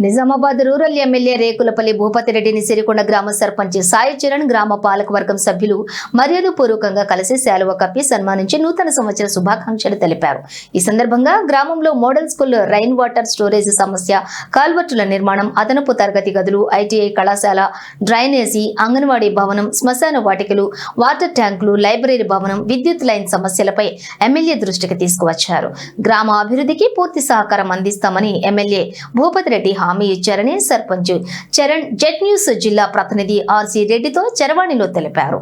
Nizamabad rural MLA Rekulapalli భూపతిరెడ్డిని Sirikonda గ్రామ సర్పంచ్ సాయి చరణ్ గ్రామ పాలకవర్గం సభ్యులు మర్యాదపూర్వకంగా కలిసి శాలువ కప్పి సన్మానించి నూతన సంవత్సర శుభాకాంక్షలు తెలిపారు। ఈ సందర్భంగా గ్రామంలో model school rain water storage సమస్య, కాల్వర్టుల నిర్మాణం, అదనపు తరగతి గదులు, ఐటీఐ కళాశాల, డ్రైనేజీ, అంగన్వాడీ భవనం, శ్మశాన వాటికలు, వాటర్ ట్యాంకులు, లైబ్రరీ భవనం, విద్యుత్ లైన్ సమస్యలపై ఎమ్మెల్యే దృష్టికి తీసుకువచ్చారు। గ్రామ అభివృద్ధికి పూర్తి సహకారం అందిస్తామని ఎమ్మెల్యే భూపతిరెడ్డి హామీ ఇచ్చారని సర్పంచ్ చరణ్ జెట్ న్యూస్ జిల్లా ప్రతినిధి ఆర్సీ రెడ్డితో చరవాణిలో తెలిపారు।